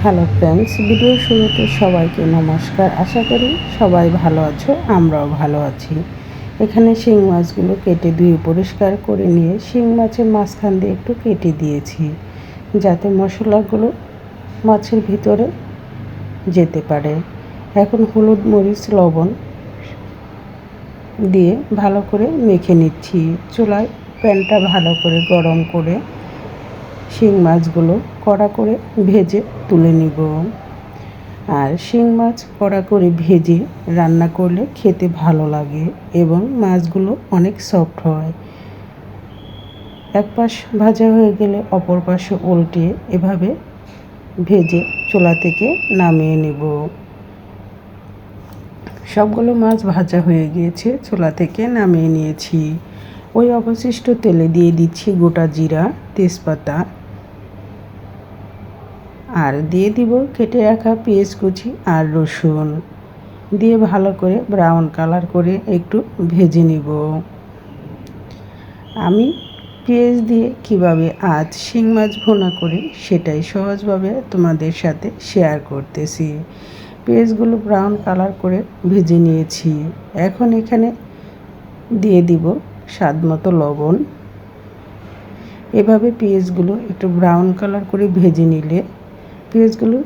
Hello friends, ভিডিওর শুরুতে সবাইকে নমস্কার। আশা করি সবাই ভালো আছো, আমরাও ভালো আছি। এখানে শিং মাছগুলো কেটে ধুয়ে পরিষ্কার করে নিয়ে শিং মাছের মাঝখান দিয়ে একটু কেটে দিয়েছি, যাতে মশলাগুলো মাছের ভিতরে যেতে পারে। এখন হলুদ, মরিচ, লবণ দিয়ে ভালো করে মেখে নিচ্ছি। চুলায় প্যানটা ভালো করে গরম করে শিং মাছগুলো কড়া করে ভেজে তুলে নিব। আর শিং মাছ কড়া করে ভেজে রান্না করলে খেতে ভালো লাগে এবং মাছগুলো অনেক সফট হয়। এক পাশ ভাজা হয়ে গেলে অপর পাশে উল্টে এভাবে ভেজে চুলা থেকে নামিয়ে নেব। সবগুলো মাছ ভাজা হয়ে গিয়েছে, চুলা থেকে নামিয়ে নিয়েছি। ওই অবশিষ্ট তেলে দিয়ে দিচ্ছি গোটা জিরা, তেজপাতা, আর দিয়ে দিব কেটে রাখা পেঁয়াজ কুচি আর রসুন দিয়ে ভালো করে ব্রাউন কালার করে একটু ভেজে নিব। আমি পেঁয়াজ দিয়ে কিভাবে আজ শিং মাছ ভুনা করি সেটাই সহজভাবে তোমাদের সাথে শেয়ার করতেছি। পেঁয়াজগুলো ব্রাউন কালার করে ভেজে নিয়েছি। এখন এখানে দিয়ে দিব স্বাদ মতো লবণ। এভাবে পেঁয়াজগুলো একটু ব্রাউন কালার করে ভেজে নিলে পেঁয়াজগুলো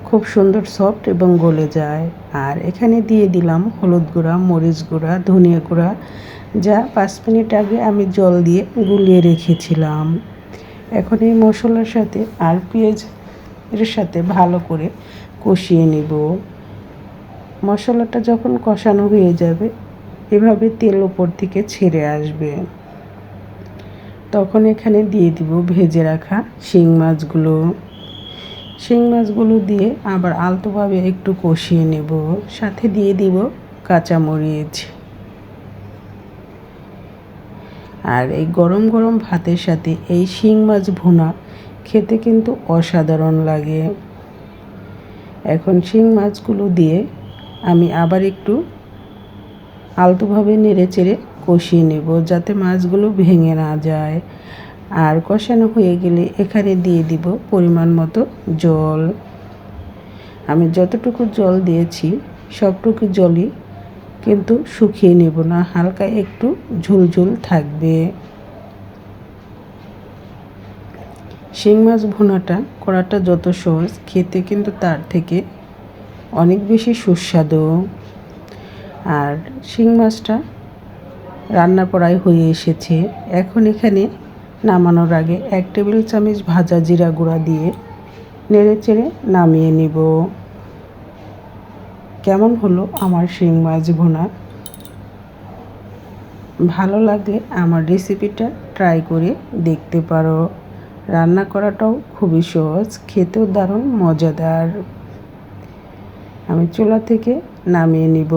খুব সুন্দর সফট এবং গলে যায়। আর এখানে দিয়ে দিলাম হলুদ গুঁড়া, মরিচ গুঁড়া, ধনিয়া গুঁড়া, যা 5 মিনিট আগে আমি জল দিয়ে গুলিয়ে রেখেছিলাম। এখন এই মশলার সাথে আর পেঁয়াজের সাথে ভালো করে কষিয়ে নেব। মশলাটা যখন কষানো হয়ে যাবে, এভাবে তেল ওপর থেকে ছেড়ে আসবে, তখন এখানে দিয়ে দিব ভেজে রাখা শিং মাছগুলো। শিং মাছগুলো দিয়ে আবার আলতোভাবে একটু কষিয়ে নেব। সাথে দিয়ে দিব কাঁচামরিচ। আর এই গরম গরম ভাতের সাথে এই শিং মাছ ভুনা খেতে কিন্তু অসাধারণ লাগে। এখন শিং মাছগুলো দিয়ে আমি আবার একটু আলতোভাবে নেড়ে চেড়ে কষিয়ে নেব, যাতে মাছগুলো ভেঙে না যায়। আর কষানো হয়ে গেলে এখানে দিয়ে দিব পরিমাণ মতো জল। আমি যতটুকু জল দিয়েছি সবটুকু জলই কিন্তু শুকিয়ে নেব না, হালকা একটু ঝুলঝুল থাকবে। শিং মাছ ভুনাটা করাটা যত সহজ, খেতে কিন্তু তার থেকে অনেক বেশি সুস্বাদু। আর শিং মাছটা রান্না করাই হয়ে এসেছে। এখন এখানে নামানোর আগে 1 টেবিল চামচ ভাজা জিরা গুঁড়া দিয়ে নেড়ে চেড়ে নামিয়ে নিব। কেমন হলো আমার শিং মাছ ভুনা? ভালো লাগলে আমার রেসিপিটা ট্রাই করে দেখতে পারো। রান্না করাটাও খুবই সহজ, খেতেও দারুণ মজাদার। আমি চুলা থেকে নামিয়ে নিব।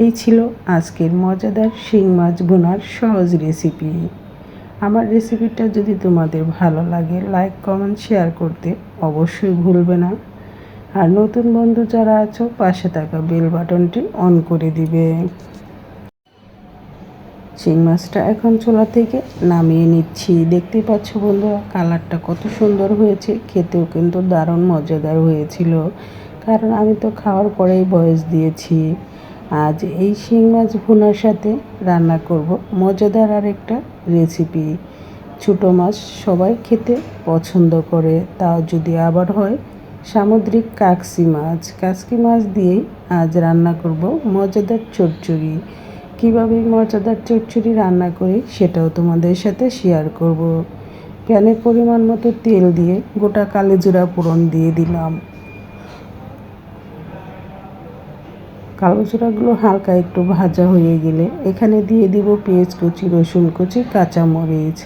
এই ছিল আজকের মজাদার শিং মাছ ভুনার সহজ রেসিপি। আমার রেসিপিটা যদি তোমাদের ভালো লাগে, লাইক, কমেন্ট, শেয়ার করতে অবশ্যই ভুলবে না। আর নতুন বন্ধু যারা আছো, পাশে থাকা বেল বাটনটি অন করে দিবে। শিং মাছটা এখন চুলা থেকে নামিয়ে নিচ্ছি। দেখতে পাচ্ছ বন্ধুরা, কালারটা কত সুন্দর হয়েছে, খেতেও কিন্তু দারুণ মজাদার হয়েছিল। কারণ আমি তো খাওয়ার পরেই ভয়েস দিয়েছি। আজ এই শিং মাছ ভুনার সাথে রান্না করব মজাদার আরেকটা রেসিপি। ছোটো মাছ সবাই খেতে পছন্দ করে, তাও যদি আবার হয় সামুদ্রিক কাচকি মাছ দিয়েই আজ রান্না করব মজাদার চচ্চড়ি। কীভাবে মজাদার চচ্চড়ি রান্না করি সেটাও তোমাদের সাথে শেয়ার করব। প্যানে পরিমাণ মতো তেল দিয়ে গোটা কালোজিরা ফোড়ন দিয়ে দিলাম। কালোজিরাগুলো হালকা একটু ভাজা হয়ে গেলে এখানে দিয়ে দিব পেঁয়াজ কুচি, রসুন কুচি, কাঁচামরিচ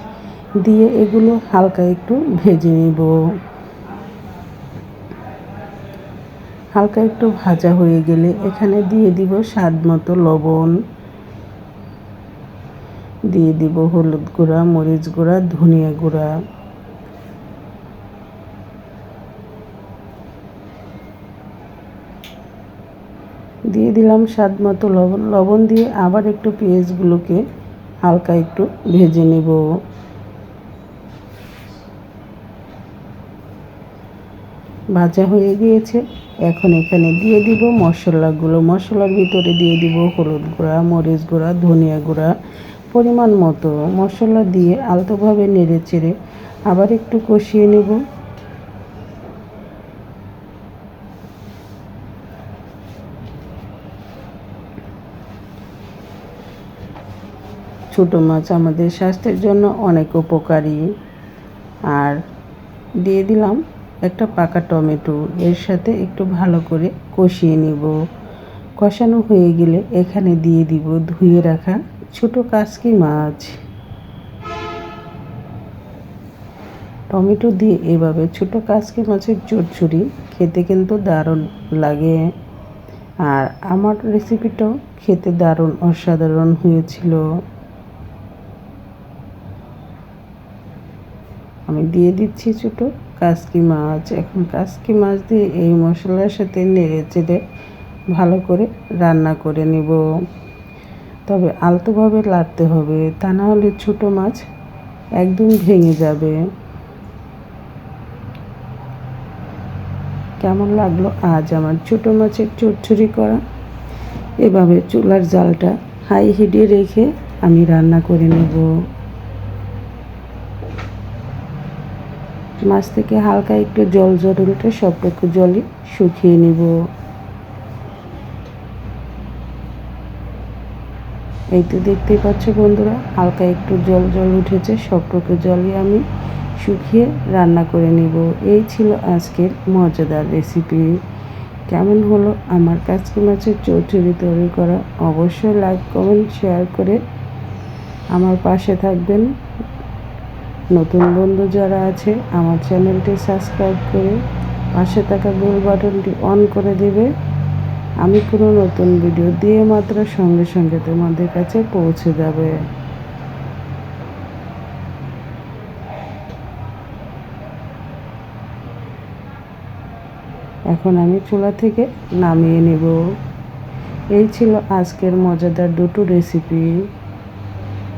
দিয়ে এগুলো হালকা একটু ভেজে নেব। হালকা একটু ভাজা হয়ে গেলে এখানে দিয়ে দিব স্বাদ মতো লবণ, দিয়ে দিব হলুদ গুঁড়া, মরিচ গুঁড়া, ধনিয়া গুঁড়া। দিয়ে দিলাম স্বাদ মতো লবণ দিয়ে আবার একটু পেঁয়াজগুলোকে হালকা একটু ভেজে নেব। ভাজা হয়ে গিয়েছে। এখন এখানে দিয়ে দিব মশলাগুলো। মশলার ভিতরে দিয়ে দিব হলুদ গুঁড়া, মরিচ গুঁড়া, ধনিয়া গুঁড়া, পরিমাণ মতো মশলা দিয়ে আলতোভাবে নেড়ে চেড়ে আবার একটু কষিয়ে নেব। ছোটো মাছ আমাদের স্বাস্থ্যের জন্য অনেক উপকারী। আর দিয়ে দিলাম একটা পাকা টমেটো, এর সাথে একটু ভালো করে কষিয়ে নেব। কষানো হয়ে গেলে এখানে দিয়ে দিব ধুয়ে রাখা ছোট কাসকি মাছ। টমেটো দিয়ে এভাবে ছোট কাসকি মাছের চচ্চড়ি খেতে কিন্তু দারুণ লাগে। আর আমার রেসিপিটাও খেতে দারুণ অসাধারণ হয়েছিল। আমি দিয়ে দিচ্ছি ছোটো কাসকি মাছ। এখন কাসকি মাছ দিয়ে এই মশলার সাথে নেড়ে চেড়ে ভালো করে রান্না করে নেব। তবে আলতোভাবে লাগতে হবে, তা না হলে ছোটো মাছ একদম ভেঙে যাবে। কেমন লাগলো আজ আমার ছোটো মাছের চচ্চড়ি করা? এভাবে চুলার জালটা হাই হিটে রেখে আমি রান্না করে নেব। মাছ থেকে হালকা একটু জল উঠে সবটুকু জলই শুকিয়ে নেব। এই তো দেখতেই পাচ্ছ বন্ধুরা, হালকা একটু জল উঠেছে, সবটুকু জলই আমি শুকিয়ে রান্না করে নেব। এই ছিল আজকের মজাদার রেসিপি। কেমন হলো আমার কাসকি মাছের চচ্চড়ি তৈরি করা? অবশ্যই লাইক কমেন্ট শেয়ার করে আমার পাশে থাকবেন। নতুন বন্ধু যারা আছে আমার চ্যানেলটি সাবস্ক্রাইব করে পাশে থাকা বেল বাটনটি অন করে দেবে। আমি কোনো নতুন ভিডিও দিয়ে মাত্র সঙ্গে সঙ্গে তোমাদের কাছে পৌঁছে যাবে। এখন আমি চুলা থেকে নামিয়ে নেব। এই ছিল আজকের মজাদার দুটো রেসিপি।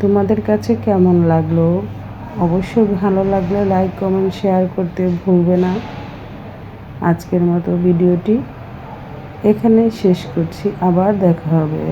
তোমাদের কাছে কেমন লাগলো? অবশ্যই ভালো লাগলে লাইক কমেন্ট শেয়ার করতে ভুলবে না। আজকের মতো ভিডিওটি এখানে শেষ করছি, আবার দেখা হবে।